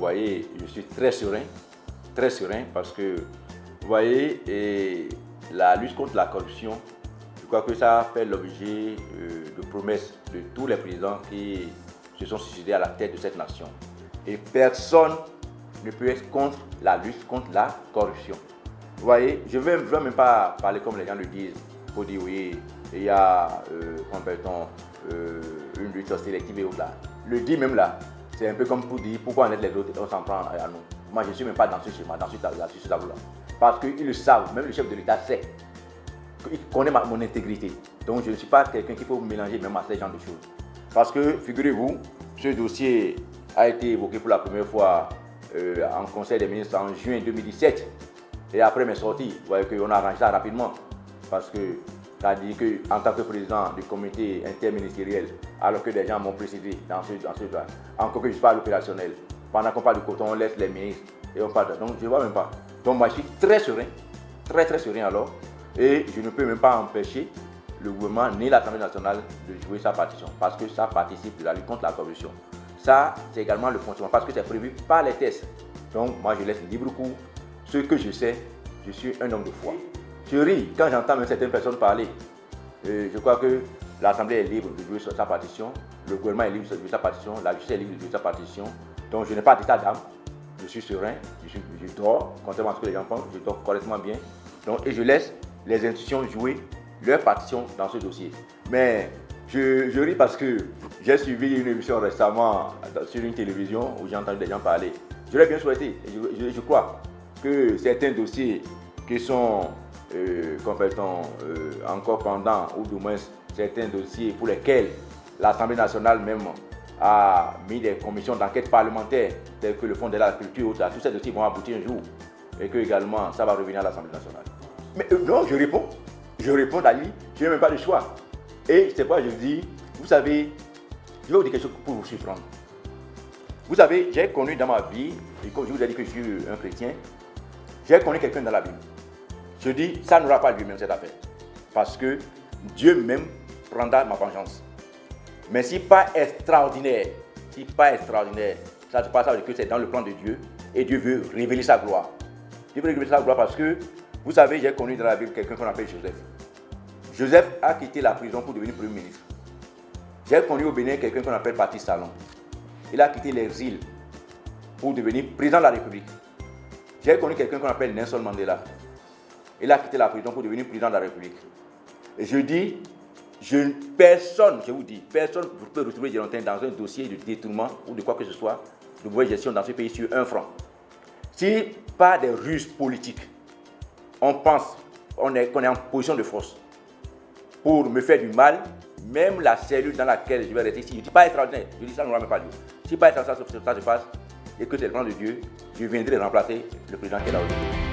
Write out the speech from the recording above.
voyez, je suis très serein parce que, vous voyez, et la lutte contre la corruption, je crois que ça a fait l'objet de promesses de tous les présidents qui se sont suicidés à la tête de cette nation. Et personne ne peut être contre la lutte contre la corruption. Vous voyez, je ne veux même pas parler comme les gens le disent, pour dire oui, il y a une lutte sélective et autres là. Le dit même là, c'est un peu comme pour dire pourquoi on aide les autres et on s'en prend à nous. Moi je ne suis même pas dans ce schéma, dans ce tableau là. Parce qu'ils le savent, même le chef de l'État sait, qu'il connaît mon intégrité. Donc je ne suis pas quelqu'un qu'il faut mélanger même à ce genre de choses. Parce que, figurez-vous, ce dossier a été évoqué pour la première fois en Conseil des ministres en juin 2017. Et après mes sorties, vous voyez qu'on a arrangé ça rapidement. Parce que ça dit qu'en tant que président du comité interministériel, alors que des gens m'ont précédé dans ce cas, encore que je ne suis pas l'opérationnel, pendant qu'on parle du coton, on laisse les ministres et on parle. Donc je ne vois même pas. Donc moi je suis très serein, très serein alors. Et je ne peux même pas empêcher le gouvernement ni l'Assemblée nationale de jouer sa partition. Parce que ça participe de la lutte contre la corruption. Ça, c'est également le fonctionnement parce que c'est prévu par les tests. Donc moi je laisse libre cours. Ce que je sais, je suis un homme de foi. Je ris quand j'entends même certaines personnes parler. Je crois que l'Assemblée est libre de jouer sa partition, le gouvernement est libre de jouer sa partition, la justice est libre de jouer sa partition. Donc je n'ai pas d'état d'âme, je suis serein, je dors, contrairement à ce que les gens pensent, je dors correctement bien. Donc, et je laisse les institutions jouer leur partition dans ce dossier. Mais je ris parce que j'ai suivi une émission récemment sur une télévision où j'ai entendu des gens parler. Je l'ai bien souhaité, et je crois que certains dossiers qui sont encore pendant, ou du moins certains dossiers pour lesquels l'Assemblée nationale même a mis des commissions d'enquête parlementaires telles que le Fonds de la culture, tous ces dossiers vont aboutir un jour et que également ça va revenir à l'Assemblée nationale. Mais non, je réponds Dali, je n'ai même pas de choix. Et c'est pourquoi je dis, vous savez, je vais vous dire quelque chose pour vous surprendre. Vous savez, j'ai connu dans ma vie, et comme je vous ai dit que je suis un chrétien, j'ai connu quelqu'un dans la Bible. Je dis, ça n'aura pas lui-même cette affaire. Parce que Dieu même prendra ma vengeance. Mais si pas extraordinaire, ça se passe que c'est dans le plan de Dieu et Dieu veut révéler sa gloire. Dieu veut révéler sa gloire parce que, vous savez, j'ai connu dans la Bible quelqu'un qu'on appelle Joseph. Joseph a quitté la prison pour devenir Premier ministre. J'ai connu au Bénin quelqu'un qu'on appelle Patrice Talon. Il a quitté l'exil pour devenir président de la République. J'ai connu quelqu'un qu'on appelle Nelson Mandela. Il a quitté la prison pour devenir président de la République. Et je dis, personne ne peut retrouver Gérontin dans un dossier de détournement ou de quoi que ce soit, de mauvaise gestion dans ce pays sur 1 franc. Si pas des ruses politiques, on pense qu'on est en position de force pour me faire du mal, même la cellule dans laquelle je vais rester, si je ne dis pas extraordinaire, je dis ça ne va même pas dire. Si pas extraordinaire, ça se passe et que c'est le plan de Dieu, je viendrai remplacer le président qui est là aujourd'hui.